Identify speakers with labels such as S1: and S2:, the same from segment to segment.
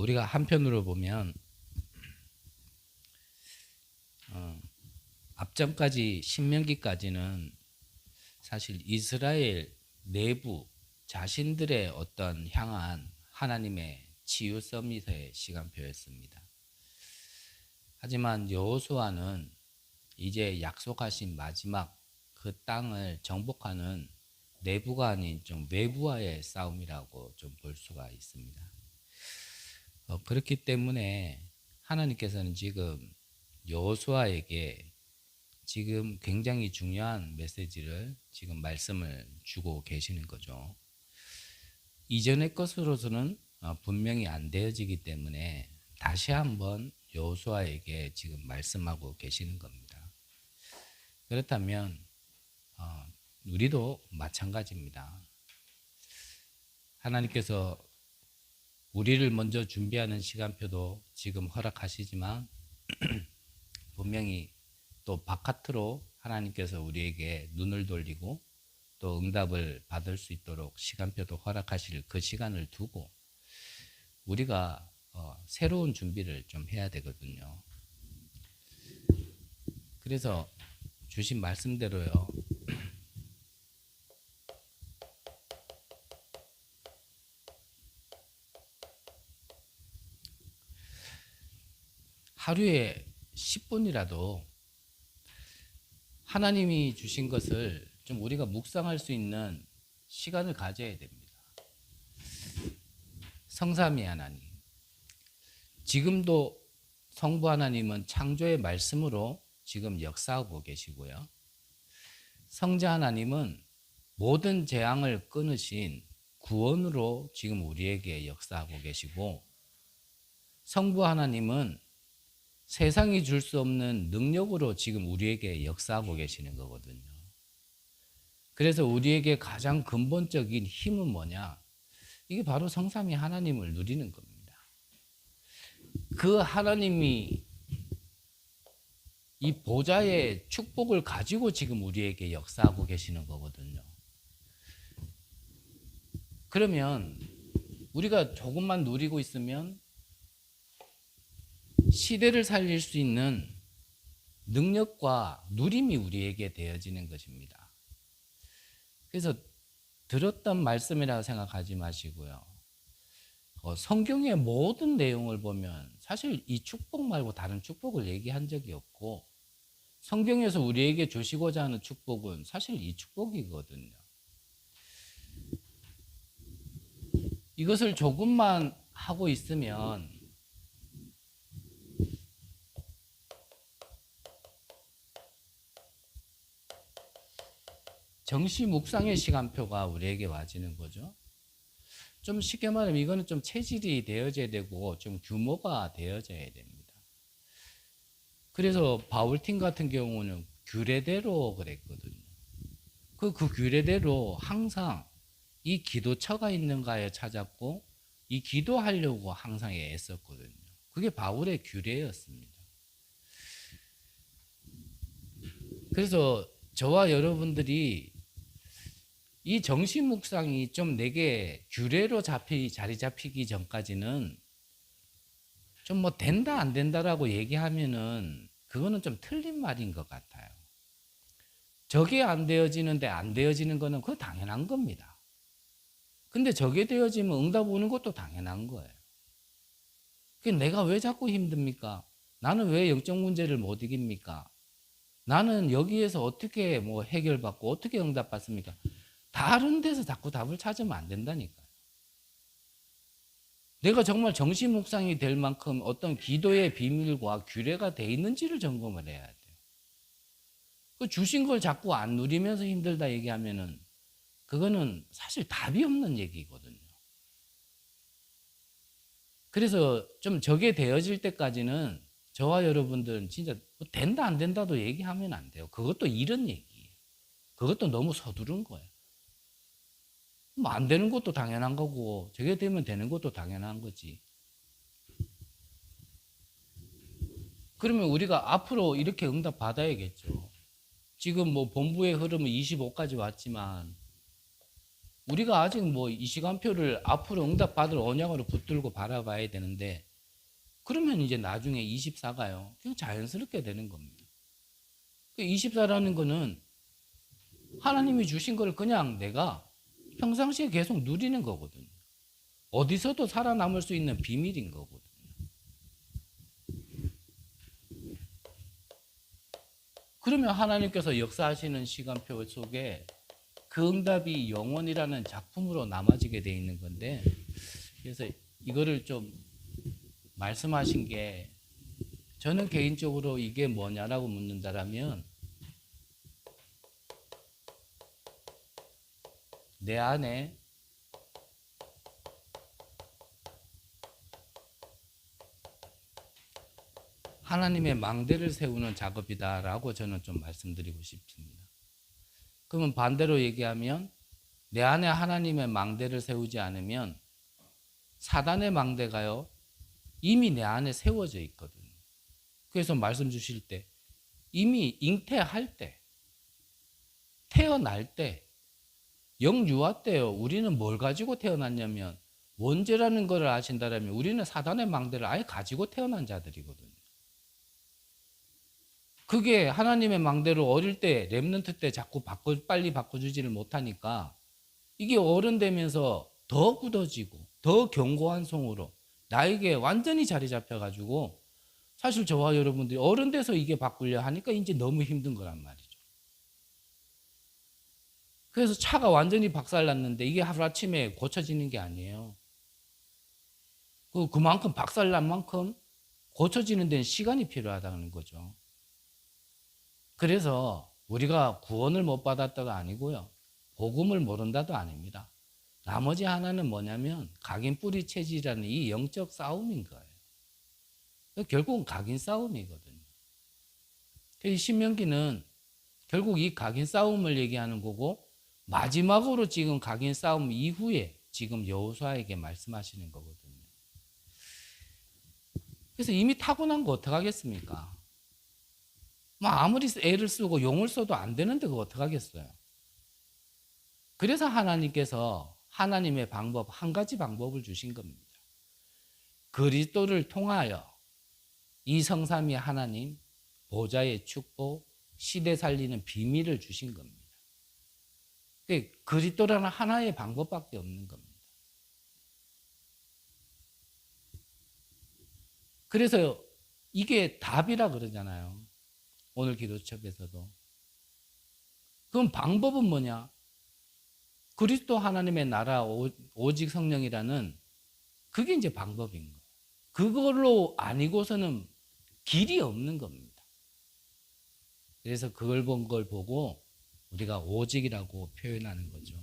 S1: 우리가 한편으로 보면 앞전까지 신명기까지는 사실 이스라엘 내부 자신들의 어떤 향한 하나님의 치유 서밋의 시간표였습니다. 하지만 여호수아는 이제 약속하신 마지막 그 땅을 정복하는 내부가 아닌 좀 외부와의 싸움이라고 좀 볼 수가 있습니다. 그렇기 때문에 하나님께서는 지금 여호수아에게 지금 굉장히 중요한 메시지를 지금 말씀을 주고 계시는 거죠. 이전의 것으로서는 분명히 안 되어지기 때문에 다시 한번 여호수아에게 지금 말씀하고 계시는 겁니다. 그렇다면 우리도 마찬가지입니다. 하나님께서 우리를 먼저 준비하는 시간표도 지금 허락하시지만 분명히 또 바깥으로 하나님께서 우리에게 눈을 돌리고 또 응답을 받을 수 있도록 시간표도 허락하실 그 시간을 두고 우리가 새로운 준비를 좀 해야 되거든요. 그래서 주신 말씀대로요. 하루에 10분이라도 하나님이 주신 것을 좀 우리가 묵상할 수 있는 시간을 가져야 됩니다. 성삼위 하나님, 지금도 성부 하나님은 창조의 말씀으로 지금 역사하고 계시고요. 성자 하나님은 모든 재앙을 끊으신 구원으로 지금 우리에게 역사하고 계시고, 성부 하나님은 세상이 줄 수 없는 능력으로 지금 우리에게 역사하고 계시는 거거든요. 그래서 우리에게 가장 근본적인 힘은 뭐냐? 이게 바로 성삼위 하나님을 누리는 겁니다. 그 하나님이 이 보좌의 축복을 가지고 지금 우리에게 역사하고 계시는 거거든요. 그러면 우리가 조금만 누리고 있으면 시대를 살릴 수 있는 능력과 누림이 우리에게 되어지는 것입니다. 그래서 들었던 말씀이라고 생각하지 마시고요. 성경의 모든 내용을 보면 사실 이 축복 말고 다른 축복을 얘기한 적이 없고, 성경에서 우리에게 주시고자 하는 축복은 사실 이 축복이거든요. 이것을 조금만 하고 있으면 정시 묵상의 시간표가 우리에게 와지는 거죠. 좀 쉽게 말하면 이거는 좀 체질이 되어져야 되고 좀 규모가 되어져야 됩니다. 그래서 바울팀 같은 경우는 규례대로 그랬거든요. 그 규례대로 항상 이 기도처가 있는가에 찾았고 이 기도하려고 항상 애썼거든요. 그게 바울의 규례였습니다. 그래서 저와 여러분들이 이 정신 묵상이 좀 내게 규례로 자리 잡히기 전까지는 좀 뭐 된다 안 된다라고 얘기하면은 그거는 좀 틀린 말인 것 같아요. 저게 안 되어지는데 안 되어지는 거는 그거 당연한 겁니다. 근데 저게 되어지면 응답 오는 것도 당연한 거예요. 내가 왜 자꾸 힘듭니까? 나는 왜 영적 문제를 못 이깁니까? 나는 여기에서 어떻게 뭐 해결받고 어떻게 응답받습니까? 다른 데서 자꾸 답을 찾으면 안 된다니까요. 내가 정말 정신 묵상이 될 만큼 어떤 기도의 비밀과 규례가 돼 있는지를 점검을 해야 돼요. 그 주신 걸 자꾸 안 누리면서 힘들다 얘기하면은 그거는 사실 답이 없는 얘기거든요. 그래서 좀 저게 되어질 때까지는 저와 여러분들은 진짜 뭐 된다 안 된다도 얘기하면 안 돼요. 그것도 이런 얘기예요. 그것도 너무 서두른 거예요. 뭐 안 되는 것도 당연한 거고 저게 되면 되는 것도 당연한 거지. 그러면 우리가 앞으로 이렇게 응답 받아야겠죠. 지금 뭐 본부의 흐름은 25까지 왔지만 우리가 아직 뭐 이 시간표를 앞으로 응답받을 언약으로 붙들고 바라봐야 되는데, 그러면 이제 나중에 24가요. 그냥 자연스럽게 되는 겁니다. 24라는 거는 하나님이 주신 걸 그냥 내가 평상시에 계속 누리는 거거든요. 어디서도 살아남을 수 있는 비밀인 거거든요. 그러면 하나님께서 역사하시는 시간표 속에 그 응답이 영원이라는 작품으로 남아지게 돼 있는 건데, 그래서 이거를 좀 말씀하신 게, 저는 개인적으로 이게 뭐냐라고 묻는다라면, 내 안에 하나님의 망대를 세우는 작업이다라고 저는 좀 말씀드리고 싶습니다. 그러면 반대로 얘기하면, 내 안에 하나님의 망대를 세우지 않으면 사단의 망대가요, 이미 내 안에 세워져 있거든요. 그래서 말씀 주실 때, 이미 잉태할 때, 태어날 때, 영유아 때요, 우리는 뭘 가지고 태어났냐면, 원죄라는 것을 아신다면 우리는 사단의 망대를 아예 가지고 태어난 자들이거든요. 그게 하나님의 망대로 어릴 때, 렘넌트 때 자꾸 빨리 바꿔주지를 못하니까, 이게 어른 되면서 더 굳어지고 더 견고한 성으로 나에게 완전히 자리 잡혀가지고, 사실 저와 여러분들이 어른 돼서 이게 바꾸려 하니까 이제 너무 힘든 거란 말이죠. 그래서 차가 완전히 박살났는데 이게 하루아침에 고쳐지는 게 아니에요. 그만큼 박살난 만큼 고쳐지는 데는 시간이 필요하다는 거죠. 그래서 우리가 구원을 못 받았다가 아니고요, 복음을 모른다도 아닙니다. 나머지 하나는 뭐냐면 각인 뿌리 체질이라는 이 영적 싸움인 거예요. 결국은 각인 싸움이거든요. 이 신명기는 결국 이 각인 싸움을 얘기하는 거고, 마지막으로 지금 각인 싸움 이후에 지금 여호수아에게 말씀하시는 거거든요. 그래서 이미 타고난 거 어떡하겠습니까? 아무리 애를 쓰고 용을 써도 안 되는데 그거 어떡하겠어요? 그래서 하나님께서 하나님의 방법, 한 가지 방법을 주신 겁니다. 그리스도를 통하여 이 성삼위 하나님 보좌의 축복, 시대 살리는 비밀을 주신 겁니다. 그리스도라는 하나의 방법밖에 없는 겁니다. 그래서 이게 답이라 그러잖아요. 오늘 기도첩에서도. 그럼 방법은 뭐냐? 그리스도 하나님의 나라 오직 성령이라는, 그게 이제 방법인 거예요. 그걸로 아니고서는 길이 없는 겁니다. 그래서 그걸 본 걸 보고 우리가 오직이라고 표현하는 거죠.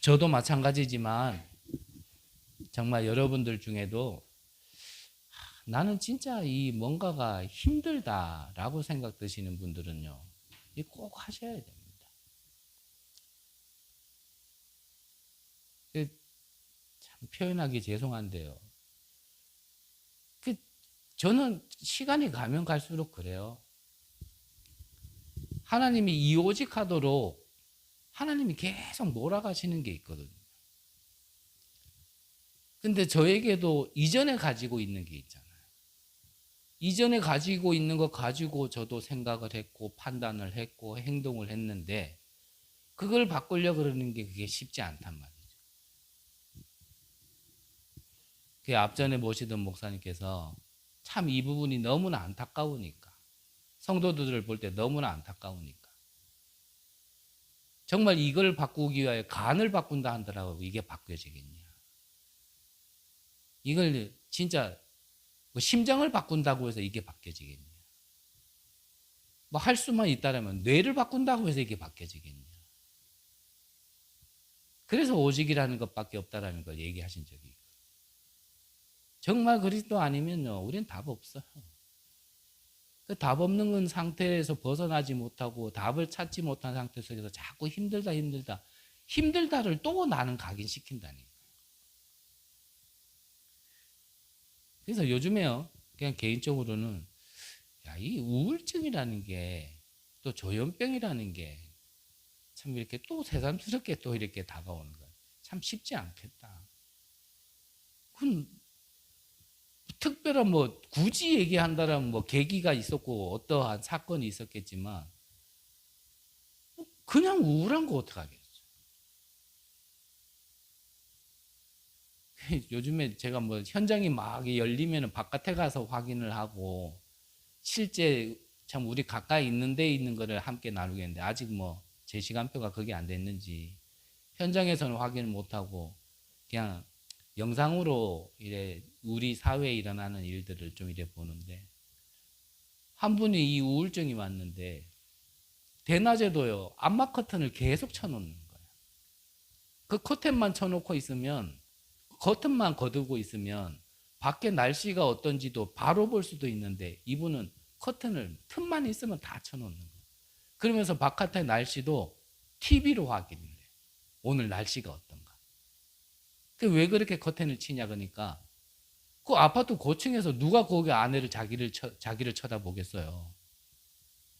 S1: 저도 마찬가지지만 정말 여러분들 중에도 나는 진짜 이 뭔가가 힘들다라고 생각 드시는 분들은요, 꼭 하셔야 됩니다. 참 표현하기 죄송한데요, 저는 시간이 가면 갈수록 그래요. 하나님이 이오직하도록 하나님이 계속 몰아가시는 게 있거든요. 근데 저에게도 이전에 가지고 있는 게 있잖아요. 이전에 가지고 있는 거 가지고 저도 생각을 했고 판단을 했고 행동을 했는데, 그걸 바꾸려고 그러는 게 그게 쉽지 않단 말이죠. 그 앞전에 모시던 목사님께서 참 이 부분이 너무나 안타까우니까, 성도들을 볼 때 너무나 안타까우니까, 정말 이걸 바꾸기 위하여 간을 바꾼다 하더라고. 이게 바뀌어지겠냐? 이걸 진짜 심장을 바꾼다고 해서 이게 바뀌어지겠냐? 할 수만 있다면 뇌를 바꾼다고 해서 이게 바뀌어지겠냐? 그래서 오직이라는 것밖에 없다라는 걸 얘기하신 적이 있고, 정말 그리스도 아니면요, 우린 답 없어요. 그 답 없는 상태에서 벗어나지 못하고 답을 찾지 못한 상태 속에서 자꾸 힘들다를 또 나는 각인시킨다니까. 그래서 요즘에요, 그냥 개인적으로는 야, 이 우울증이라는 게 또 조현병이라는 게 참 이렇게 또 새삼스럽게 또 이렇게 다가오는 거예요. 참 쉽지 않겠다. 그건 특별한 뭐 굳이 얘기한다면 뭐 계기가 있었고 어떠한 사건이 있었겠지만 그냥 우울한 거 어떡하겠어요. 요즘에 제가 뭐 현장이 막 열리면 바깥에 가서 확인을 하고 실제 참 우리 가까이 있는 데 있는 거를 함께 나누겠는데 아직 뭐 제 시간표가 그게 안 됐는지 현장에서는 확인을 못 하고 그냥 영상으로 이래 우리 사회에 일어나는 일들을 좀 이래 보는데 한 분이 이 우울증이 왔는데 대낮에도요 암막 커튼을 계속 쳐놓는 거예요. 그 커튼만 쳐놓고 있으면 커튼만 거두고 있으면 밖에 날씨가 어떤지도 바로 볼 수도 있는데 이분은 커튼을 틈만 있으면 다 쳐놓는 거예요. 그러면서 바깥의 날씨도 TV로 확인을 해요. 오늘 날씨가 어떤가. 왜 그렇게 커튼을 치냐 그러니까 그 아파트 고층에서 누가 거기 아내를 자기를 쳐다보겠어요.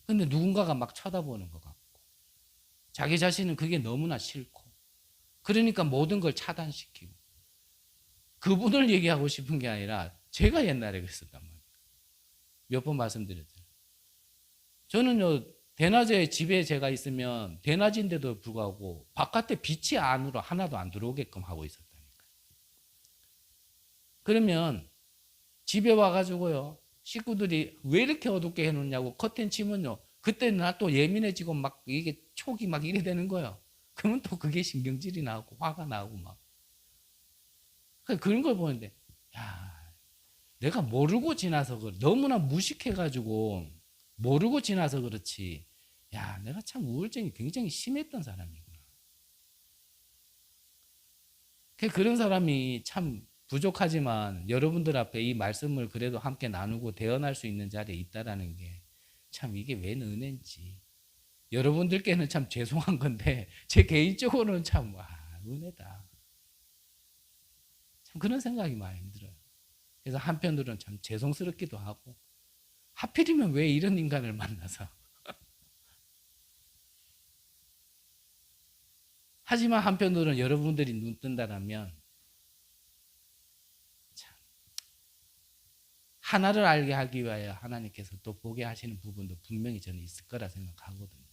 S1: 근데 누군가가 막 쳐다보는 것 같고 자기 자신은 그게 너무나 싫고 그러니까 모든 걸 차단시키고 그분을 얘기하고 싶은 게 아니라 제가 옛날에 그랬었단 말이에요. 몇 번 말씀드렸잖아요. 저는요 대낮에 집에 제가 있으면 대낮인데도 불구하고 바깥에 빛이 안으로 하나도 안 들어오게끔 하고 있었다니까요. 그러면 집에 와가지고요 식구들이 왜 이렇게 어둡게 해놓냐고 커튼 치면요 그때 나 또 예민해지고 막 이게 촉이 막 이래 되는 거예요. 그러면 또 그게 신경질이 나고 화가 나고 막 그런 걸 보는데 야 내가 모르고 지나서 너무나 무식해가지고 모르고 지나서 그렇지 야 내가 참 우울증이 굉장히 심했던 사람이구나. 그런 사람이 참 부족하지만 여러분들 앞에 이 말씀을 그래도 함께 나누고 대언할 수 있는 자리에 있다라는 게 참 이게 웬 은혜인지 여러분들께는 참 죄송한 건데 제 개인적으로는 참 와 은혜다. 참 그런 생각이 많이 들어요. 그래서 한편으로는 참 죄송스럽기도 하고 하필이면 왜 이런 인간을 만나서 하지만 한편으로는 여러분들이 눈 뜬다라면 참 하나를 알게 하기 위하여 하나님께서 또 보게 하시는 부분도 분명히 저는 있을 거라 생각하거든요.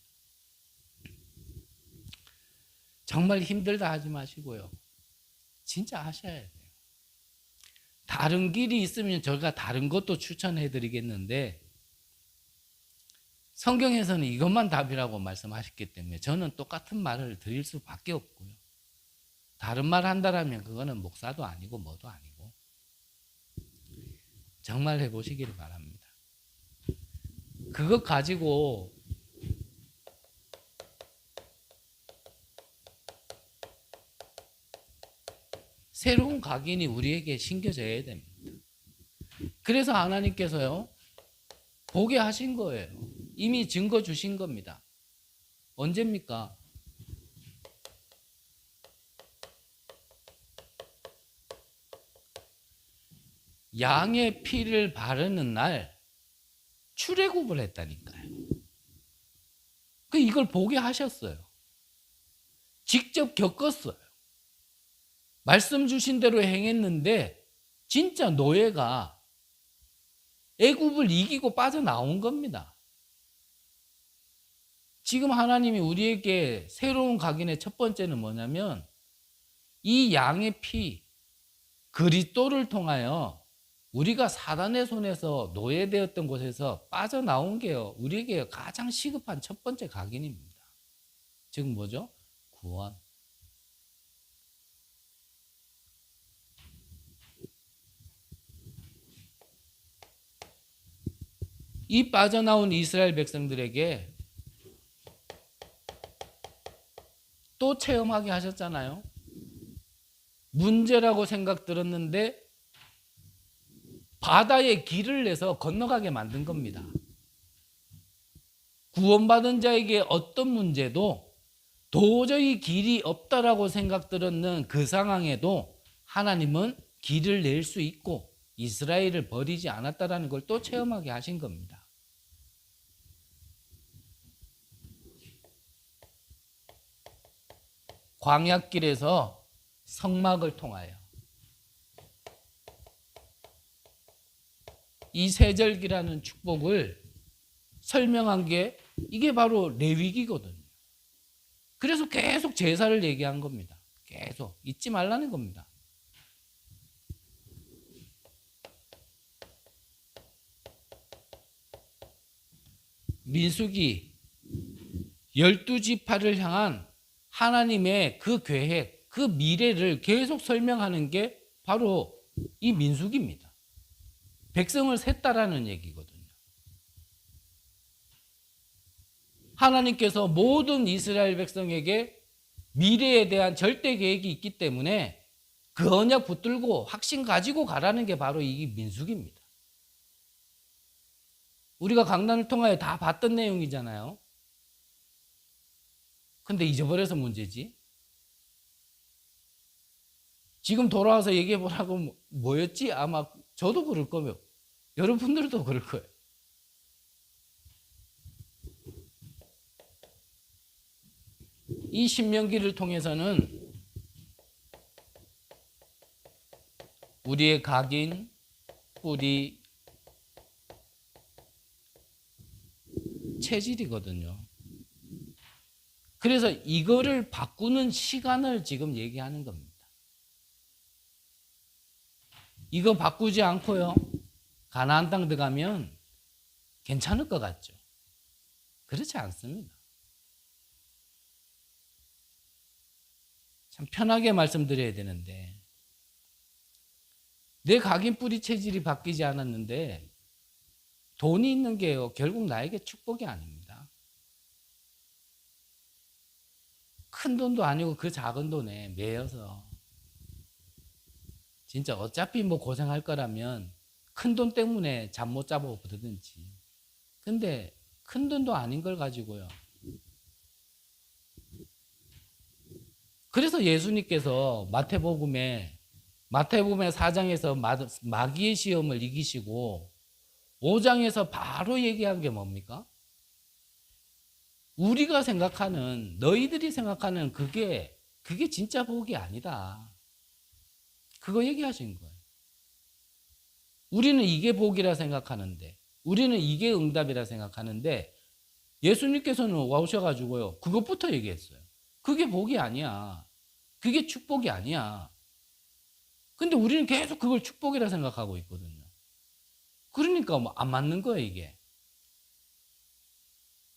S1: 정말 힘들다 하지 마시고요. 진짜 하셔야 돼요. 다른 길이 있으면 저희가 다른 것도 추천해 드리겠는데 성경에서는 이것만 답이라고 말씀하셨기 때문에 저는 똑같은 말을 드릴 수밖에 없고요. 다른 말 한다라면 그거는 목사도 아니고 뭐도 아니고 정말 해보시기를 바랍니다. 그것 가지고 새로운 각인이 우리에게 심겨져야 됩니다. 그래서 하나님께서요 보게 하신 거예요. 이미 증거 주신 겁니다. 언제입니까? 양의 피를 바르는 날 출애굽을 했다니까요. 이걸 보게 하셨어요. 직접 겪었어요. 말씀 주신 대로 행했는데 진짜 노예가 애굽을 이기고 빠져나온 겁니다. 지금 하나님이 우리에게 새로운 각인의 첫 번째는 뭐냐면 이 양의 피 그리스도를 통하여 우리가 사단의 손에서 노예되었던 곳에서 빠져나온 게요 우리에게 가장 시급한 첫 번째 각인입니다. 즉 뭐죠? 구원. 이 빠져나온 이스라엘 백성들에게 또 체험하게 하셨잖아요. 문제라고 생각 들었는데 바다에 길을 내서 건너가게 만든 겁니다. 구원받은 자에게 어떤 문제도 도저히 길이 없다라고 생각 들었는 그 상황에도 하나님은 길을 낼 수 있고 이스라엘을 버리지 않았다라는 걸 또 체험하게 하신 겁니다. 광야길에서 성막을 통하여 이 세절기라는 축복을 설명한 게 이게 바로 레위기거든요. 그래서 계속 제사를 얘기한 겁니다. 계속 잊지 말라는 겁니다. 민수기 12지파를 향한 하나님의 그 계획, 그 미래를 계속 설명하는 게 바로 이 민수기입니다. 백성을 셌다라는 얘기거든요. 하나님께서 모든 이스라엘 백성에게 미래에 대한 절대 계획이 있기 때문에 그 언약 붙들고 확신 가지고 가라는 게 바로 이 민수기입니다. 우리가 강단을 통하여 다 봤던 내용이잖아요. 근데 잊어버려서 문제지. 지금 돌아와서 얘기해 보라고 뭐였지? 아마 저도 그럴 거며 여러분들도 그럴 거예요. 이 신명기를 통해서는 우리의 각인, 뿌리, 체질이거든요. 그래서 이거를 바꾸는 시간을 지금 얘기하는 겁니다. 이거 바꾸지 않고요, 가나안 땅 들어가면 괜찮을 것 같죠? 그렇지 않습니다. 참 편하게 말씀드려야 되는데, 내 각인 뿌리 체질이 바뀌지 않았는데 돈이 있는 게요, 결국 나에게 축복이 아닙니다. 큰 돈도 아니고 그 작은 돈에 매여서 진짜 어차피 뭐 고생할 거라면 큰 돈 때문에 잠 못 자고 그러든지. 근데 큰 돈도 아닌 걸 가지고요. 그래서 예수님께서 마태복음에 4장에서 마귀의 시험을 이기시고 5장에서 바로 얘기한 게 뭡니까? 우리가 생각하는, 너희들이 생각하는 그게 진짜 복이 아니다. 그거 얘기하신 거예요. 우리는 이게 복이라 생각하는데, 우리는 이게 응답이라 생각하는데, 예수님께서는 와우셔가지고요, 그것부터 얘기했어요. 그게 복이 아니야. 그게 축복이 아니야. 근데 우리는 계속 그걸 축복이라 생각하고 있거든요. 그러니까 뭐 안 맞는 거예요, 이게.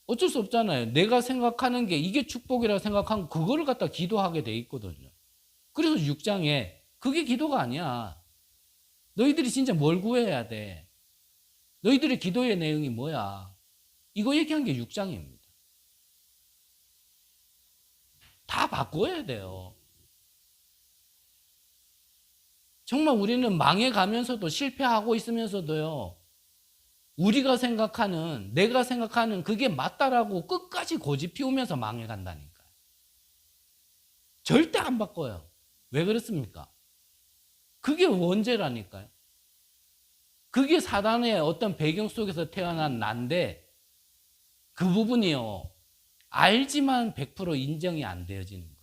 S1: 어쩔 수 없잖아요. 내가 생각하는 게 이게 축복이라 생각하면 그거를 갖다 기도하게 돼 있거든요. 그래서 6장에 그게 기도가 아니야. 너희들이 진짜 뭘 구해야 돼? 너희들의 기도의 내용이 뭐야? 이거 얘기한 게 6장입니다. 다 바꿔야 돼요. 정말 우리는 망해가면서도, 실패하고 있으면서도요, 우리가 생각하는, 내가 생각하는 그게 맞다라고 끝까지 고집 피우면서 망해간다니까요. 절대 안 바꿔요. 왜 그렇습니까? 그게 원죄라니까요. 그게 사단의 어떤 배경 속에서 태어난 난데, 그 부분이요, 알지만 100% 인정이 안 되어지는 거예요.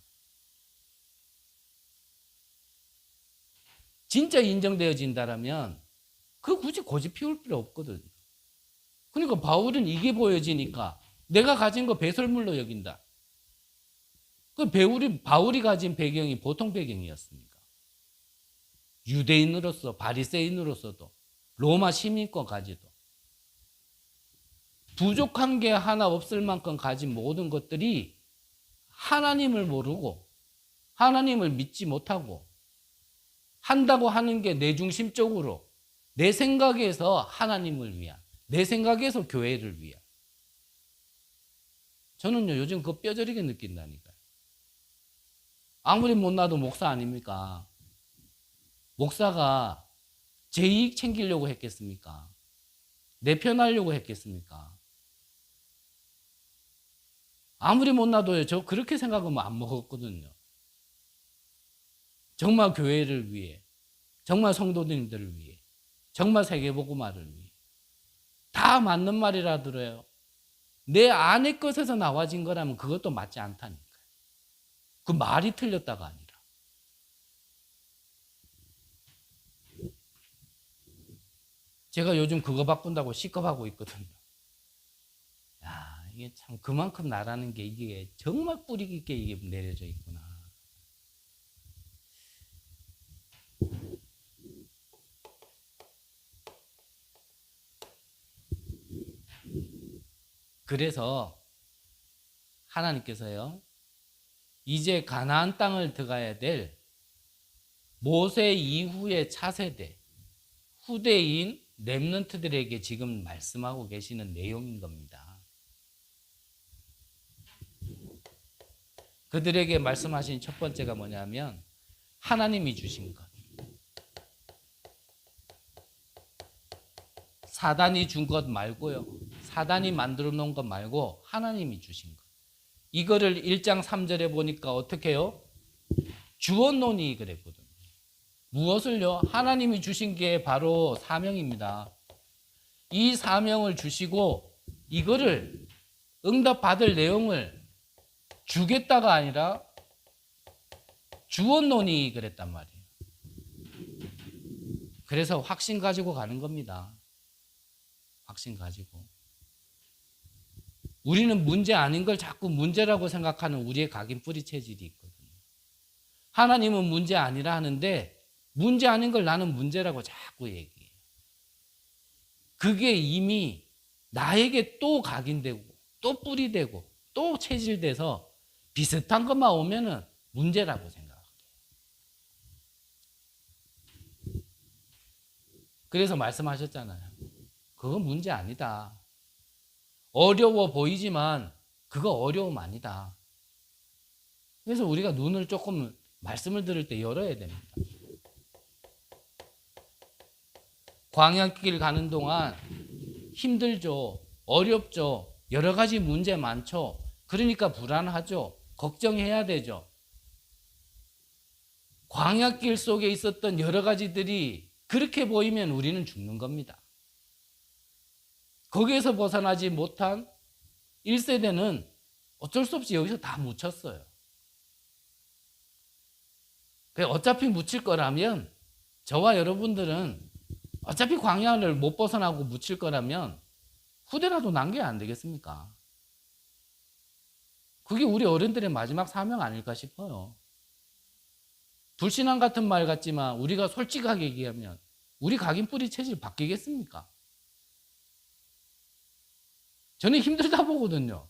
S1: 진짜 인정되어진다라면 그 굳이 고집 피울 필요 없거든요. 그러니까 바울은 이게 보여지니까 내가 가진 거 배설물로 여긴다. 그 바울이 가진 배경이 보통 배경이었습니까? 유대인으로서, 바리새인으로서도, 로마 시민권까지도 부족한 게 하나 없을 만큼 가진 모든 것들이 하나님을 모르고 하나님을 믿지 못하고 한다고 하는 게 내 중심적으로, 내 생각에서 하나님을 위한, 내 생각에서 교회를 위한. 저는요, 요즘 그거 뼈저리게 느낀다니까요. 아무리 못나도 목사 아닙니까? 목사가 제 이익 챙기려고 했겠습니까? 내 편 하려고 했겠습니까? 아무리 못나도요, 저 그렇게 생각하면 안 먹었거든요. 정말 교회를 위해, 정말 성도님들을 위해, 정말 세계복음화를 위해. 다 맞는 말이라더래요. 내 안의 것에서 나와진 거라면 그것도 맞지 않다니까요. 그 말이 틀렸다가 아니라. 제가 요즘 그거 바꾼다고 시겁하고 있거든요. 야, 이게 참 그만큼 나라는 게 이게 정말 뿌리 깊게 이게 내려져 있구나. 그래서 하나님께서요, 이제 가나안 땅을 들어가야 될 모세 이후의 차세대, 후대인 렘넌트들에게 지금 말씀하고 계시는 내용인 겁니다. 그들에게 말씀하신 첫 번째가 뭐냐면 하나님이 주신 것. 사단이 준 것 말고요. 사단이 만들어 놓은 것 말고 하나님이 주신 것. 이거를 1장 3절에 보니까 어떻게 해요? 주언론이 그랬거든요. 무엇을요? 하나님이 주신 게 바로 사명입니다. 이 사명을 주시고 이거를 응답받을 내용을 주겠다가 아니라 주언론이 그랬단 말이에요. 그래서 확신 가지고 가는 겁니다. 확신 가지고. 우리는 문제 아닌 걸 자꾸 문제라고 생각하는 우리의 각인 뿌리 체질이 있거든요. 하나님은 문제 아니라 하는데 문제 아닌 걸 나는 문제라고 자꾸 얘기해요. 그게 이미 나에게 또 각인되고 또 뿌리되고 또 체질돼서 비슷한 것만 오면은 문제라고 생각해요. 그래서 말씀하셨잖아요. 그건 문제 아니다. 어려워 보이지만 그거 어려움 아니다. 그래서 우리가 눈을 조금 말씀을 들을 때 열어야 됩니다. 광야길 가는 동안 힘들죠. 어렵죠. 여러 가지 문제 많죠. 그러니까 불안하죠. 걱정해야 되죠. 광야길 속에 있었던 여러 가지들이 그렇게 보이면 우리는 죽는 겁니다. 거기에서 벗어나지 못한 1세대는 어쩔 수 없이 여기서 다 묻혔어요. 어차피 묻힐 거라면 저와 여러분들은 어차피 광야를 못 벗어나고 묻힐 거라면 후대라도 남겨야 안 되겠습니까? 그게 우리 어른들의 마지막 사명 아닐까 싶어요. 불신앙 같은 말 같지만 우리가 솔직하게 얘기하면 우리 각인 뿌리 체질 바뀌겠습니까? 저는 힘들다 보거든요.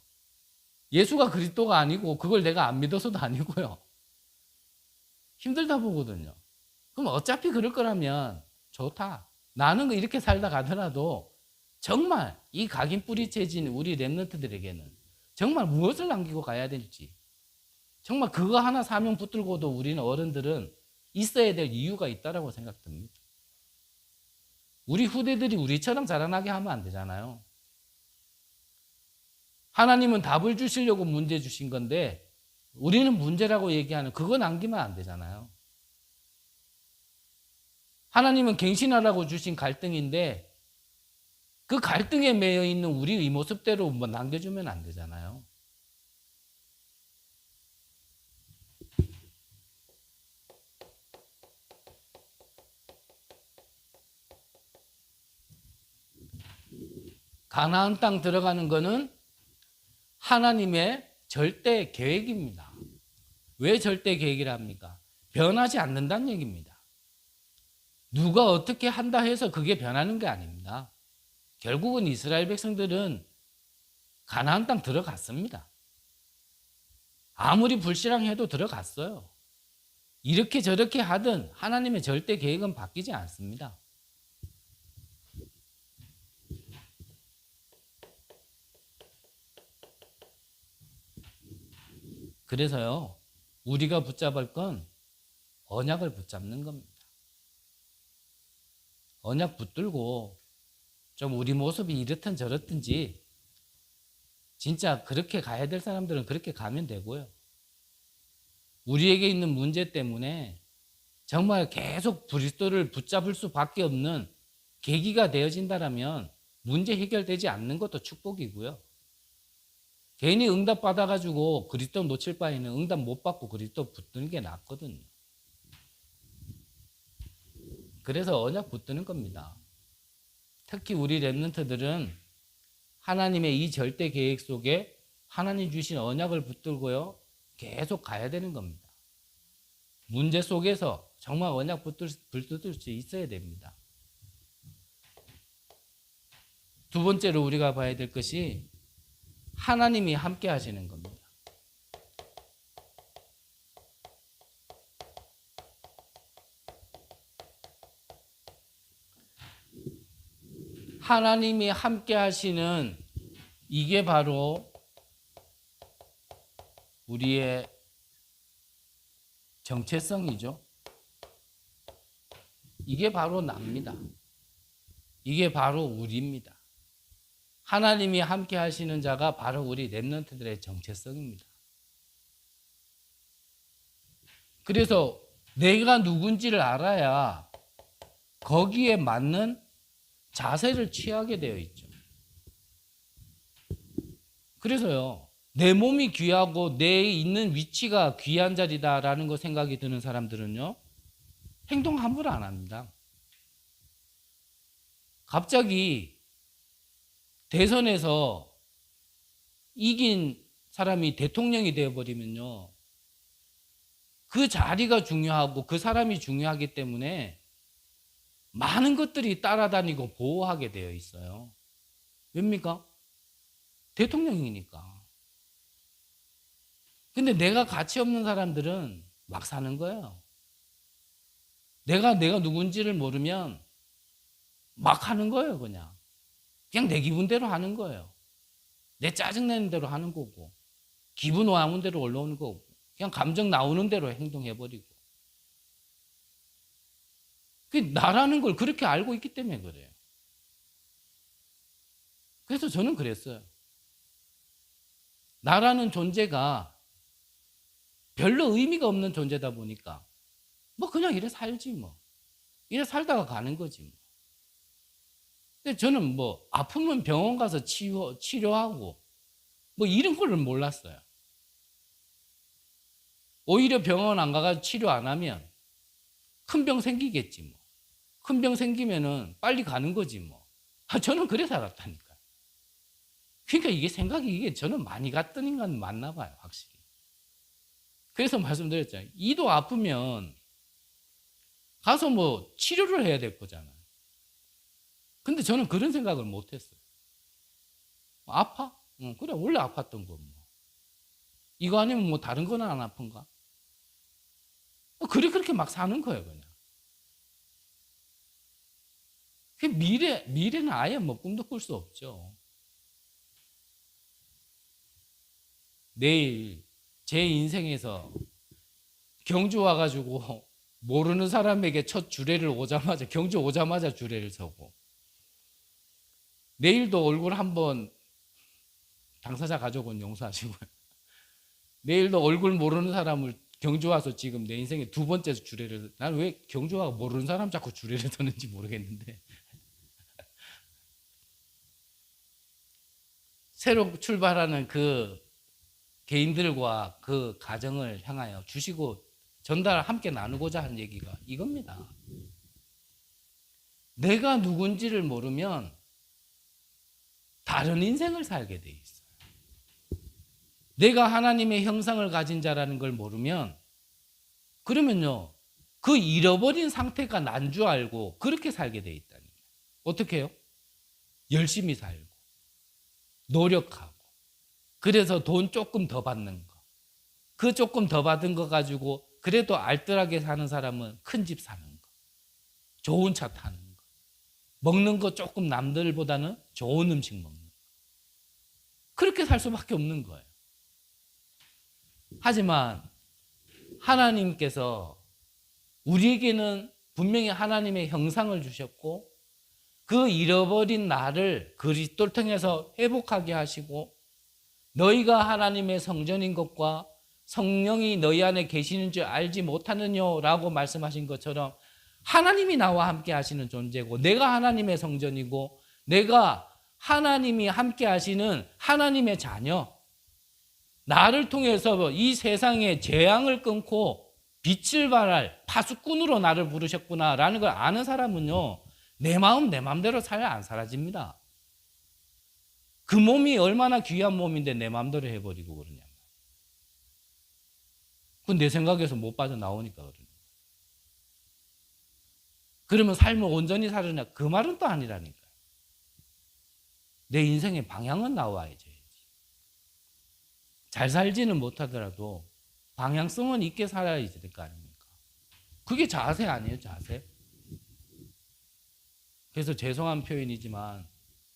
S1: 예수가 그리스도가 아니고 그걸 내가 안 믿어서도 아니고요. 힘들다 보거든요. 그럼 어차피 그럴 거라면 좋다. 나는 이렇게 살다 가더라도 정말 이 각인 뿌리 체질 우리 렘넌트들에게는 정말 무엇을 남기고 가야 될지 정말 그거 하나 사명 붙들고도 우리는 어른들은 있어야 될 이유가 있다고 생각됩니다. 우리 후대들이 우리처럼 자라나게 하면 안 되잖아요. 하나님은 답을 주시려고 문제 주신 건데 우리는 문제라고 얘기하는 그거 남기면 안 되잖아요. 하나님은 갱신하라고 주신 갈등인데 그 갈등에 매여 있는 우리의 모습대로 뭐 남겨주면 안 되잖아요. 가나안 땅 들어가는 거는 하나님의 절대 계획입니다. 왜 절대 계획이라 합니까? 변하지 않는다는 얘기입니다. 누가 어떻게 한다 해서 그게 변하는 게 아닙니다. 결국은 이스라엘 백성들은 가나안 땅 들어갔습니다. 아무리 불신앙해도 들어갔어요. 이렇게 저렇게 하든 하나님의 절대 계획은 바뀌지 않습니다. 그래서요, 우리가 붙잡을 건 언약을 붙잡는 겁니다. 언약 붙들고 좀 우리 모습이 이렇든 저렇든지 진짜 그렇게 가야 될 사람들은 그렇게 가면 되고요. 우리에게 있는 문제 때문에 정말 계속 그리스도를 붙잡을 수밖에 없는 계기가 되어진다면 문제 해결되지 않는 것도 축복이고요. 괜히 응답 받아가지고 그리스도 놓칠 바에는 응답 못 받고 그리스도 붙드는 게 낫거든요. 그래서 언약 붙드는 겁니다. 특히 우리 랩런트들은 하나님의 이 절대 계획 속에 하나님 주신 언약을 붙들고요, 계속 가야 되는 겁니다. 문제 속에서 정말 언약 붙들 수 있어야 됩니다. 두 번째로 우리가 봐야 될 것이 하나님이 함께 하시는 겁니다. 하나님이 함께 하시는 이게 바로 우리의 정체성이죠. 이게 바로 납니다. 이게 바로 우리입니다. 하나님이 함께 하시는 자가 바로 우리 랩런트들의 정체성입니다. 그래서 내가 누군지를 알아야 거기에 맞는 자세를 취하게 되어 있죠. 그래서요, 내 몸이 귀하고 내 있는 위치가 귀한 자리다라는 거 생각이 드는 사람들은요, 행동 함부로 안 합니다. 갑자기 대선에서 이긴 사람이 대통령이 되어버리면요, 그 자리가 중요하고 그 사람이 중요하기 때문에 많은 것들이 따라다니고 보호하게 되어 있어요. 왜입니까? 대통령이니까. 근데 내가 가치 없는 사람들은 막 사는 거예요. 내가 누군지를 모르면 막 하는 거예요, 그냥. 그냥 내 기분대로 하는 거예요. 내 짜증내는 대로 하는 거고, 기분 와는 대로 올라오는 거고, 그냥 감정 나오는 대로 행동해버리고. 나라는 걸 그렇게 알고 있기 때문에 그래요. 그래서 저는 그랬어요. 나라는 존재가 별로 의미가 없는 존재다 보니까 뭐 그냥 이래 살지 뭐. 이래 살다가 가는 거지 뭐. 근데 저는 뭐 아프면 병원 가서 치료하고 뭐 이런 걸 몰랐어요. 오히려 병원 안 가서 치료 안 하면 큰 병 생기겠지 뭐. 큰 병 생기면은 빨리 가는 거지 뭐. 저는 그래 살았다니까. 그러니까 이게 생각이 이게 저는 많이 갔던 인간 맞나 봐요, 확실히. 그래서 말씀드렸잖아요. 이도 아프면 가서 뭐 치료를 해야 될 거잖아요. 근데 저는 그런 생각을 못 했어요. 아파? 그래, 원래 아팠던 거 뭐. 이거 아니면 뭐 다른 거는 안 아픈가? 그렇게 막 사는 거예요, 그냥. 미래는 아예 뭐 꿈도 꿀 수 없죠. 내일 제 인생에서 경주 와가지고 모르는 사람에게 첫 주례를 오자마자, 경주 오자마자 주례를 서고, 내일도 얼굴 한번, 당사자 가족은 용서하시고요. 내일도 얼굴 모르는 사람을 경주 와서 지금 내 인생에 두 번째 주례를, 나는 왜 경주 와서 모르는 사람 자꾸 주례를 서는지 모르겠는데, 새로 출발하는 그 개인들과 그 가정을 향하여 주시고 전달 함께 나누고자 하는 얘기가 이겁니다. 내가 누군지를 모르면 다른 인생을 살게 돼 있어요. 내가 하나님의 형상을 가진 자라는 걸 모르면, 그러면요, 그 잃어버린 상태가 난 줄 알고 그렇게 살게 돼 있다는 거예요. 어떻게 해요? 열심히 살고 노력하고, 그래서 돈 조금 더 받는 거, 그 조금 더 받은 거 가지고 그래도 알뜰하게 사는 사람은 큰 집 사는 거, 좋은 차 타는 거, 먹는 거 조금 남들보다는 좋은 음식 먹는 거, 그렇게 살 수밖에 없는 거예요. 하지만 하나님께서 우리에게는 분명히 하나님의 형상을 주셨고, 그 잃어버린 나를 그리스도를 통해서 회복하게 하시고, 너희가 하나님의 성전인 것과 성령이 너희 안에 계시는 줄 알지 못하느냐라고 말씀하신 것처럼, 하나님이 나와 함께 하시는 존재고, 내가 하나님의 성전이고, 내가 하나님이 함께 하시는 하나님의 자녀, 나를 통해서 이 세상의 재앙을 끊고 빛을 발할 파수꾼으로 나를 부르셨구나라는 걸 아는 사람은요, 내 마음 내 마음대로 안 사라집니다. 그 몸이 얼마나 귀한 몸인데 내 마음대로 해버리고 그러냐. 그건 내 생각에서 못 빠져나오니까 그러냐. 그러면 삶을 온전히 살으냐? 그 말은 또 아니라니까. 내 인생의 방향은 나와야지. 잘 살지는 못하더라도 방향성은 있게 살아야지 될 거 아닙니까? 그게 자세 아니에요, 자세? 그래서 죄송한 표현이지만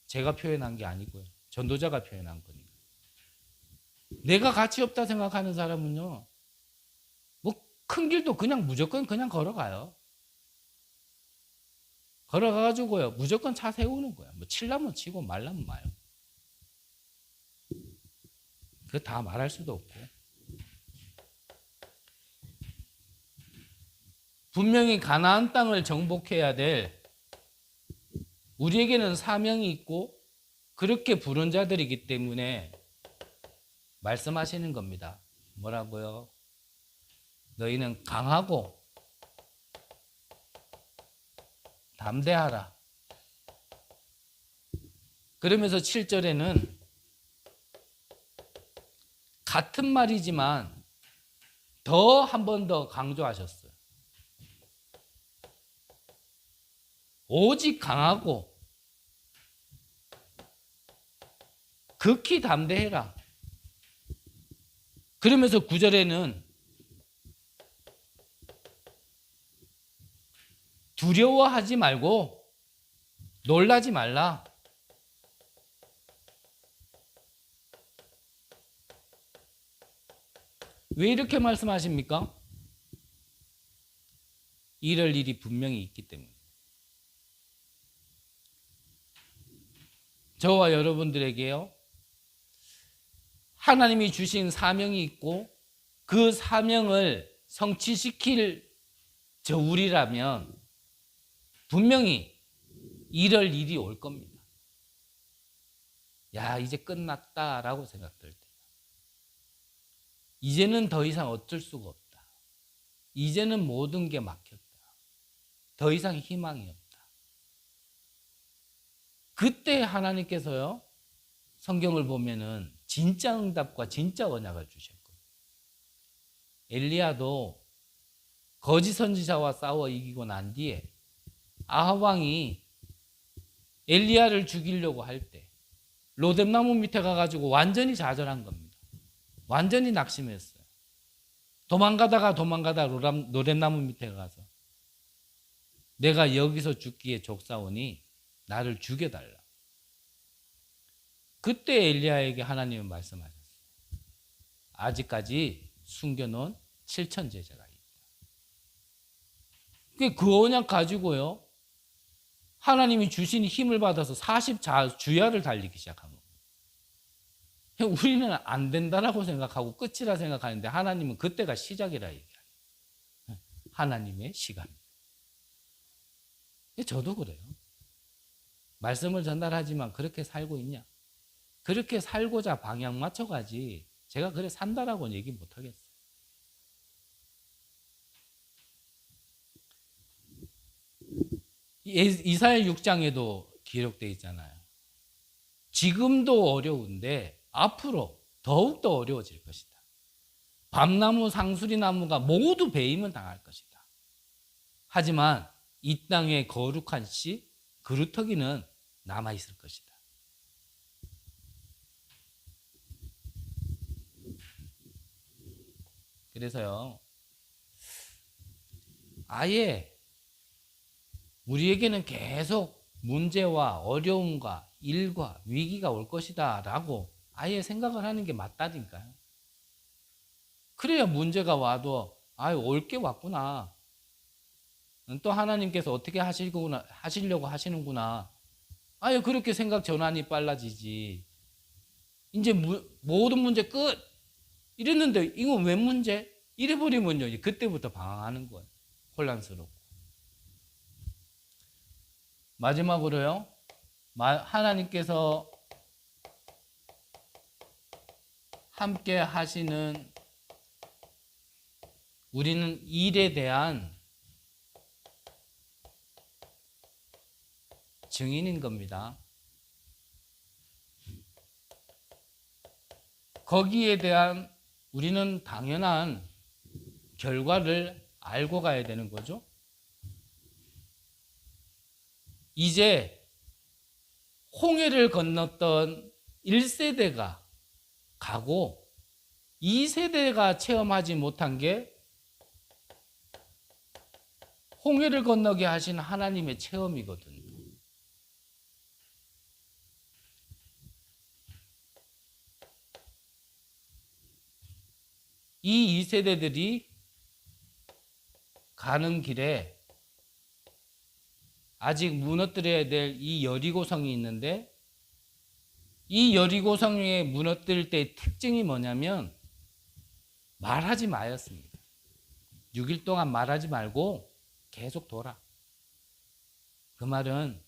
S1: 제가 표현한 게 아니고요. 전도자가 표현한 거니까. 내가 가치 없다 생각하는 사람은요, 뭐 큰 길도 그냥 무조건 그냥 걸어가요. 걸어가가지고요, 무조건 차 세우는 거야. 뭐 칠라면 치고 말라면 마요. 그거 다 말할 수도 없고. 분명히 가나안 땅을 정복해야 될 우리에게는 사명이 있고 그렇게 부른 자들이기 때문에 말씀하시는 겁니다. 뭐라고요? 너희는 강하고 담대하라. 그러면서 7절에는 같은 말이지만 더 한 번 더 강조하셨어요. 오직 강하고 극히 담대해라. 그러면서 9절에는 두려워하지 말고 놀라지 말라. 왜 이렇게 말씀하십니까? 이럴 일이 분명히 있기 때문에. 저와 여러분들에게요, 하나님이 주신 사명이 있고 그 사명을 성취시킬 저 우리라면 분명히 이럴 일이 올 겁니다. 야, 이제 끝났다라고 생각될 때. 이제는 더 이상 어쩔 수가 없다. 이제는 모든 게 막혔다. 더 이상 희망이 없다. 그때 하나님께서요, 성경을 보면은 진짜 응답과 진짜 언약을 주셨거든요. 엘리야도 거짓 선지자와 싸워 이기고 난 뒤에 아합 왕이 엘리야를 죽이려고 할 때 로뎀나무 밑에 가가지고 완전히 좌절한 겁니다. 완전히 낙심했어요. 도망가다가 로뎀나무 밑에 가서 내가 여기서 죽기에 족사오니 나를 죽여달라. 그때 엘리야에게 하나님은 말씀하셨어요. 아직까지 숨겨놓은 7천 제자가 있다. 그 언약 가지고요, 하나님이 주신 힘을 받아서 40주야를 달리기 시작한 겁니다. 우리는 안 된다라고 생각하고 끝이라 생각하는데 하나님은 그때가 시작이라 얘기해요. 하나님의 시간. 저도 그래요. 말씀을 전달하지만 그렇게 살고 있냐? 그렇게 살고자 방향 맞춰가지 제가 그래 산다라고는 얘기 못하겠어요. 이사야 6장에도 기록되어 있잖아요. 지금도 어려운데 앞으로 더욱더 어려워질 것이다. 밤나무, 상수리나무가 모두 베임을 당할 것이다. 하지만 이 땅의 거룩한 씨, 그루터기는 남아있을 것이다. 그래서요, 아예 우리에게는 계속 문제와 어려움과 일과 위기가 올 것이다 라고 아예 생각을 하는 게 맞다니까요. 그래야 문제가 와도 올 게 왔구나. 또 하나님께서 어떻게 하시려고 하시는구나. 그렇게 생각 전환이 빨라지지. 이제 모든 문제 끝. 이랬는데 이건 왜 문제? 이래버리면요, 그때부터 방황하는 거예요. 혼란스럽고. 마지막으로요, 함께 하시는 우리는 일에 대한 증인인 겁니다. 거기에 대한 우리는 당연한 결과를 알고 가야 되는 거죠. 이제 홍해를 건넜던 1세대가 가고 2세대가 체험하지 못한 게 홍해를 건너게 하신 하나님의 체험이거든요. 이 2세대들이 가는 길에 아직 무너뜨려야 될 이 여리고성이 있는데, 이 여리고성에 무너뜨릴 때의 특징이 뭐냐면 말하지 마였습니다. 6일 동안 말하지 말고 계속 돌아. 그 말은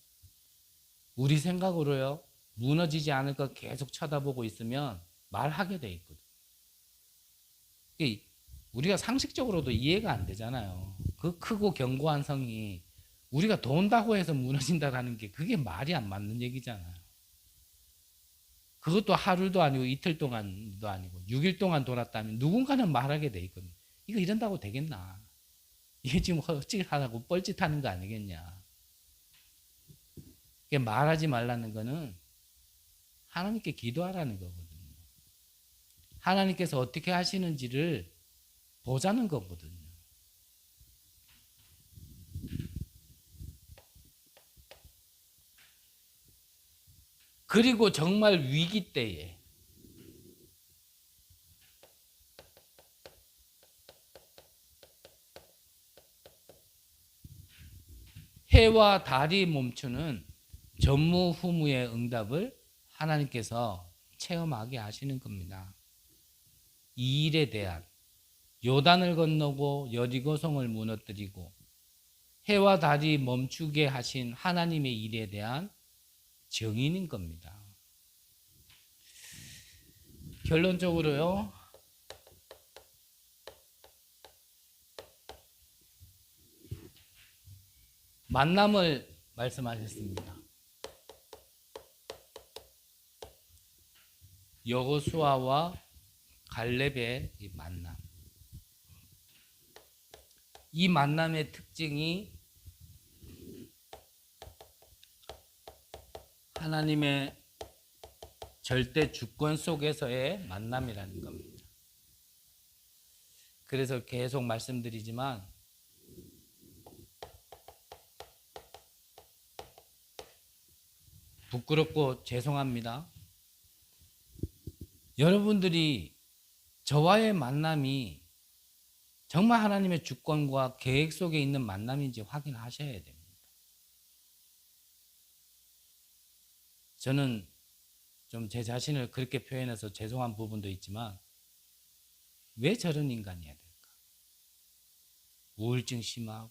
S1: 우리 생각으로요, 무너지지 않을 것 계속 쳐다보고 있으면 말하게 돼 있거든. 우리가 상식적으로도 이해가 안 되잖아요. 그 크고 견고한 성이 우리가 돈다고 해서 무너진다라는 게 그게 말이 안 맞는 얘기잖아요. 그것도 하루도 아니고 이틀 동안도 아니고 6일 동안 돌았다면 누군가는 말하게 돼 있거든요. 이거 이런다고 되겠나? 이게 지금 헛짓하고 뻘짓하는 거 아니겠냐? 말하지 말라는 거는 하나님께 기도하라는 거거든요. 하나님께서 어떻게 하시는지를 보자는 거거든요. 그리고 정말 위기 때에 해와 달이 멈추는 전무후무의 응답을 하나님께서 체험하게 하시는 겁니다. 이 일에 대한 요단을 건너고 여리고성을 무너뜨리고 해와 달이 멈추게 하신 하나님의 일에 대한 증인인 겁니다. 결론적으로요, 만남을 말씀하셨습니다. 여호수아와 갈렙의 이 만남. 이 만남의 특징이 하나님의 절대 주권 속에서의 만남이라는 겁니다. 그래서 계속 말씀드리지만 부끄럽고 죄송합니다. 여러분들이 저와의 만남이 정말 하나님의 주권과 계획 속에 있는 만남인지 확인하셔야 됩니다. 저는 좀 제 자신을 그렇게 표현해서 죄송한 부분도 있지만 왜 저런 인간이어야 될까? 우울증 심하고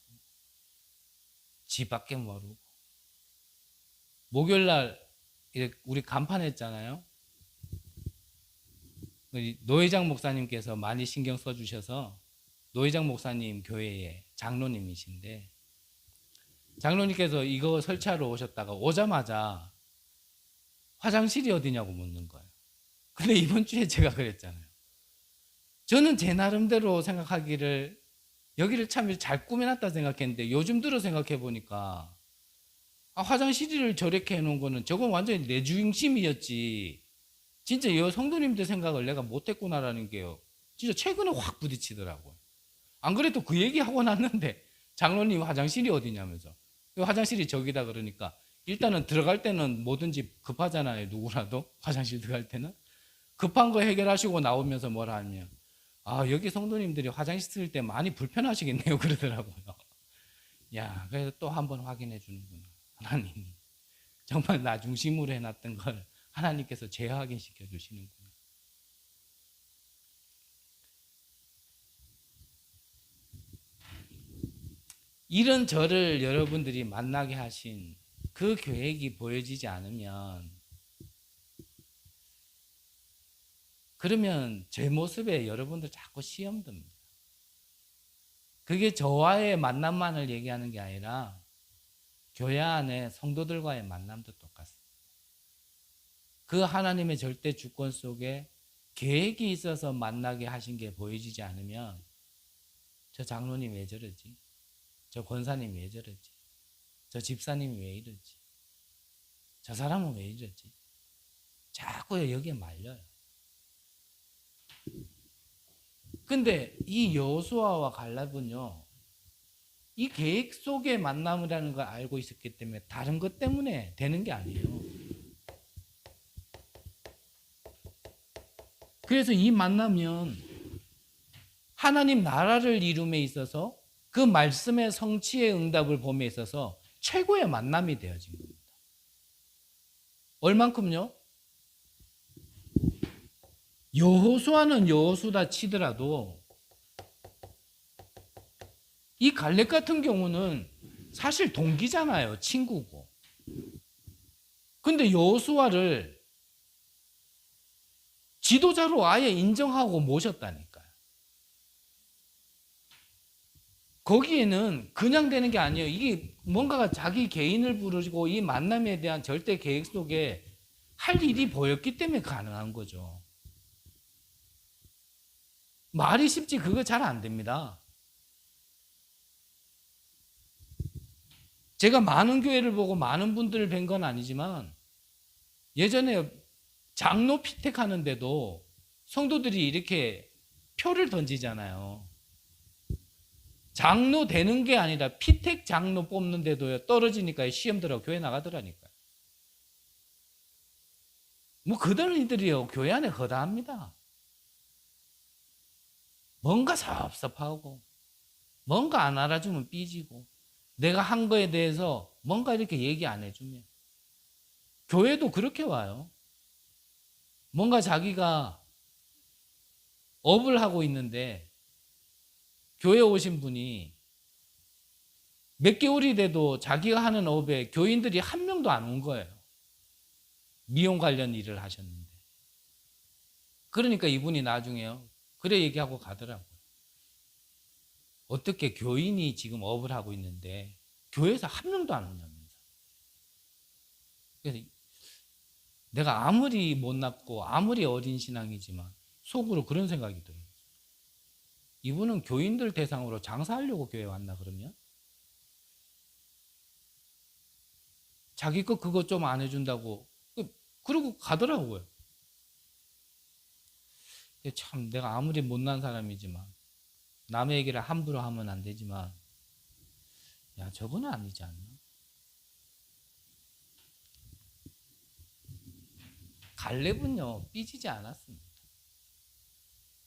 S1: 집 밖에 모르고 목요일날 우리 간판했잖아요. 노회장 목사님께서 많이 신경 써주셔서 노회장 목사님 교회의 장로님이신데 장로님께서 이거 설치하러 오셨다가 오자마자 화장실이 어디냐고 묻는 거예요. 근데 이번 주에 제가 그랬잖아요. 저는 제 나름대로 생각하기를 여기를 참 잘 꾸며놨다 생각했는데 요즘 들어 생각해 보니까 화장실을 저렇게 해놓은 거는 저건 완전히 내 중심이었지. 진짜 이 성도님들 생각을 내가 못했구나라는 게요. 진짜 최근에 확 부딪히더라고요. 안 그래도 그 얘기하고 났는데 장로님 화장실이 어디냐면서 화장실이 저기다 그러니까 일단은 들어갈 때는 뭐든지 급하잖아요. 누구라도 화장실 들어갈 때는 급한 거 해결하시고 나오면서 뭐라 하면 여기 성도님들이 화장실 쓸 때 많이 불편하시겠네요 그러더라고요. 야, 그래서 또 한번 확인해 주는구나. 하나님이 정말 나 중심으로 해놨던 걸 하나님께서 재확인시켜 주시는구나. 이런 저를 여러분들이 만나게 하신 그 계획이 보여지지 않으면 그러면 제 모습에 여러분들 자꾸 시험 듭니다. 그게 저와의 만남만을 얘기하는 게 아니라 교회 안에 성도들과의 만남도 똑같습니다. 그 하나님의 절대 주권 속에 계획이 있어서 만나게 하신 게 보여지지 않으면 저 장로님 왜 저러지? 저 권사님 왜 저러지? 저 집사님이 왜 이러지? 저 사람은 왜 이러지? 자꾸 여기에 말려요. 근데 이 여호수아와 갈렙은요, 이 계획 속의 만남이라는 걸 알고 있었기 때문에 다른 것 때문에 되는 게 아니에요. 그래서 이 만나면 하나님 나라를 이룸에 있어서 그 말씀의 성취의 응답을 봄에 있어서 최고의 만남이 되어진 겁니다. 얼만큼요? 여호수아는 여호수다 치더라도 이 갈렙 같은 경우는 사실 동기잖아요. 친구고. 근데 여호수아를 지도자로 아예 인정하고 모셨다니까요. 거기에는 그냥 되는 게 아니에요. 이게 뭔가가 자기 개인을 부르고 이 만남에 대한 절대 계획 속에 할 일이 보였기 때문에 가능한 거죠. 말이 쉽지 그거 잘 안 됩니다. 제가 많은 교회를 보고 많은 분들을 뵌 건 아니지만 예전에 장로 피택하는데도 성도들이 이렇게 표를 던지잖아요. 장로 되는 게 아니라 피택 장로 뽑는데도 떨어지니까 시험 들어 교회 나가더라니까요. 뭐 그들이요 교회 안에 허다합니다. 뭔가 섭섭하고 뭔가 안 알아주면 삐지고 내가 한 거에 대해서 뭔가 이렇게 얘기 안 해주면 교회도 그렇게 와요. 뭔가 자기가 업을 하고 있는데 교회 오신 분이 몇 개월이 돼도 자기가 하는 업에 교인들이 한 명도 안 온 거예요. 미용 관련 일을 하셨는데. 그러니까 이분이 나중에요. 그래 얘기하고 가더라고요. 어떻게 교인이 지금 업을 하고 있는데 교회에서 한 명도 안 오냐면서. 그래서 내가 아무리 못났고 아무리 어린 신앙이지만 속으로 그런 생각이 들어요. 이분은 교인들 대상으로 장사하려고 교회 왔나 그러면? 자기 거 그거 좀 안 해준다고 그러고 가더라고요. 참 내가 아무리 못난 사람이지만 남의 얘기를 함부로 하면 안 되지만 야 저거는 아니지 않나? 갈렙은요 삐지지 않았습니다.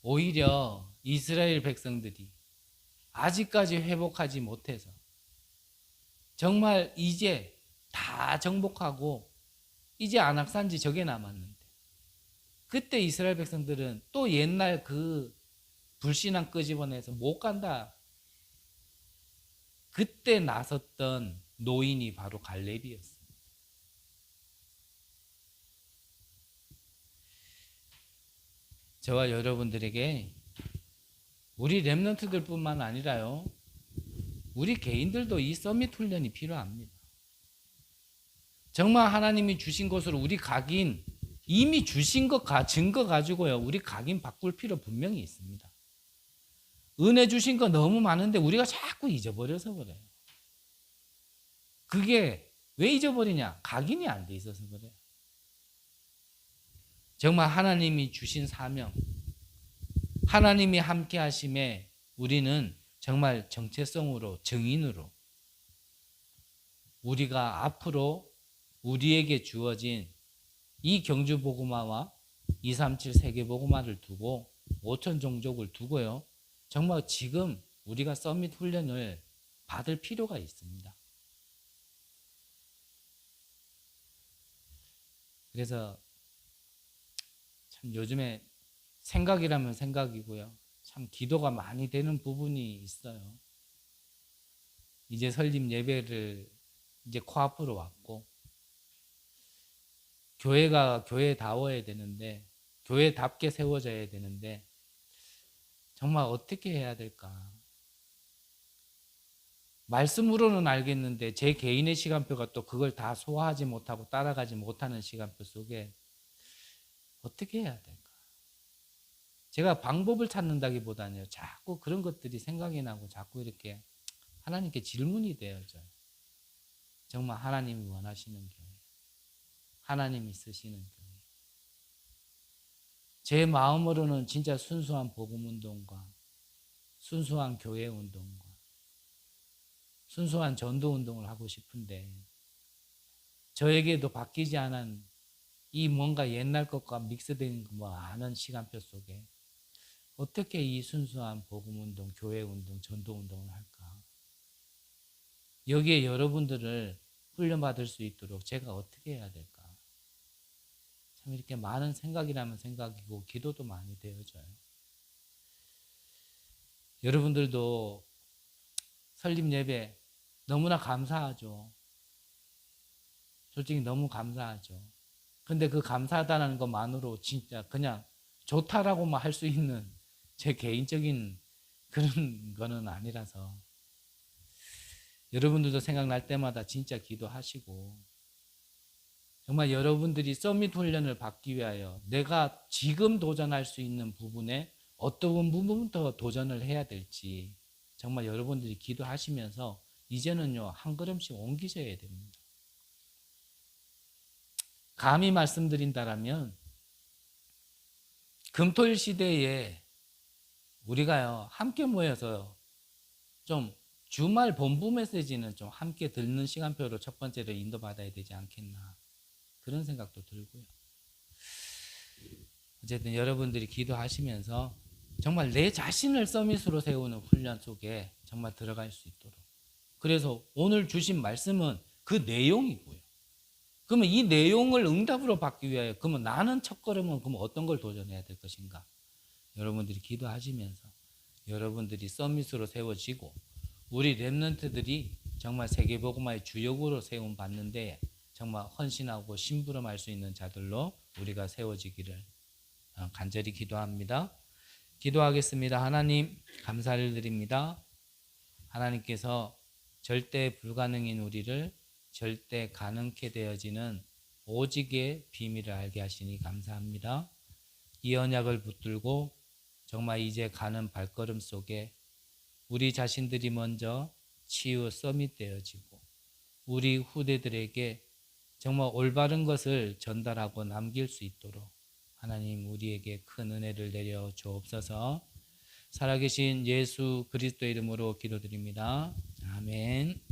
S1: 오히려 이스라엘 백성들이 아직까지 회복하지 못해서 정말 이제 다 정복하고 이제 안악산지 저게 남았는데 그때 이스라엘 백성들은 또 옛날 그 불신앙 끄집어내서 못 간다. 그때 나섰던 노인이 바로 갈렙이었습니다. 저와 여러분들에게 우리 렘넌트들뿐만 아니라요. 우리 개인들도 이 서밋 훈련이 필요합니다. 정말 하나님이 주신 것으로 우리 각인 이미 주신 것 증거 가지고요. 우리 각인 바꿀 필요 분명히 있습니다. 은혜 주신 거 너무 많은데 우리가 자꾸 잊어버려서 그래요. 그게 왜 잊어버리냐? 각인이 안 돼 있어서 그래요. 정말 하나님이 주신 사명, 하나님이 함께 하심에 우리는 정말 정체성으로 정인으로 우리가 앞으로 우리에게 주어진 이 경주 복음화와 237 세계 복음화를 두고 5천 종족을 두고요. 정말 지금 우리가 서밋 훈련을 받을 필요가 있습니다. 그래서 참 요즘에 생각이라면 생각이고요. 참 기도가 많이 되는 부분이 있어요. 이제 설립 예배를 이제 코앞으로 왔고 교회가 교회다워야 되는데 교회답게 세워져야 되는데 정말 어떻게 해야 될까? 말씀으로는 알겠는데 제 개인의 시간표가 또 그걸 다 소화하지 못하고 따라가지 못하는 시간표 속에 어떻게 해야 될까? 제가 방법을 찾는다기보다는요, 자꾸 그런 것들이 생각이 나고 자꾸 이렇게 하나님께 질문이 되어져요. 정말 하나님이 원하시는 교회, 하나님이 쓰시는 교회. 제 마음으로는 진짜 순수한 복음운동과 순수한 교회운동과 순수한 전도운동을 하고 싶은데 저에게도 바뀌지 않은 이 뭔가 옛날 것과 믹스된 많은 시간표 속에 어떻게 이 순수한 복음운동, 교회운동, 전도운동을 할까? 여기에 여러분들을 훈련받을 수 있도록 제가 어떻게 해야 될까? 참 이렇게 많은 생각이라면 생각이고 기도도 많이 되어져요. 여러분들도 설립 예배 너무나 감사하죠. 솔직히 너무 감사하죠. 근데 그 감사하다는 것만으로 진짜 그냥 좋다라고만 할 수 있는 제 개인적인 그런 거는 아니라서 여러분들도 생각날 때마다 진짜 기도하시고 정말 여러분들이 서밋 훈련을 받기 위하여 내가 지금 도전할 수 있는 부분에 어떤 부분부터 도전을 해야 될지 정말 여러분들이 기도하시면서 이제는요 한 걸음씩 옮기셔야 됩니다. 감히 말씀드린다라면 금토일 시대에 우리가요 함께 모여서 좀 주말 본부 메시지는 좀 함께 듣는 시간표로 첫 번째로 인도받아야 되지 않겠나 그런 생각도 들고요. 어쨌든 여러분들이 기도하시면서 정말 내 자신을 서밋으로 세우는 훈련 속에 정말 들어갈 수 있도록. 그래서 오늘 주신 말씀은 그 내용이고요. 그러면 이 내용을 응답으로 받기 위하여 그러면 나는 첫걸음은 그러면 어떤 걸 도전해야 될 것인가? 여러분들이 기도하시면서 여러분들이 서밋으로 세워지고 우리 렘넌트들이 정말 세계복음화의 주역으로 세움 받는데 정말 헌신하고 심부름할 수 있는 자들로 우리가 세워지기를 간절히 기도합니다. 기도하겠습니다. 하나님 감사를 드립니다. 하나님께서 절대 불가능인 우리를 절대 가능케 되어지는 오직의 비밀을 알게 하시니 감사합니다. 이 언약을 붙들고 정말 이제 가는 발걸음 속에 우리 자신들이 먼저 치유 서밋되어지고 우리 후대들에게 정말 올바른 것을 전달하고 남길 수 있도록 하나님 우리에게 큰 은혜를 내려 주옵소서. 살아계신 예수 그리스도의 이름으로 기도드립니다. 아멘.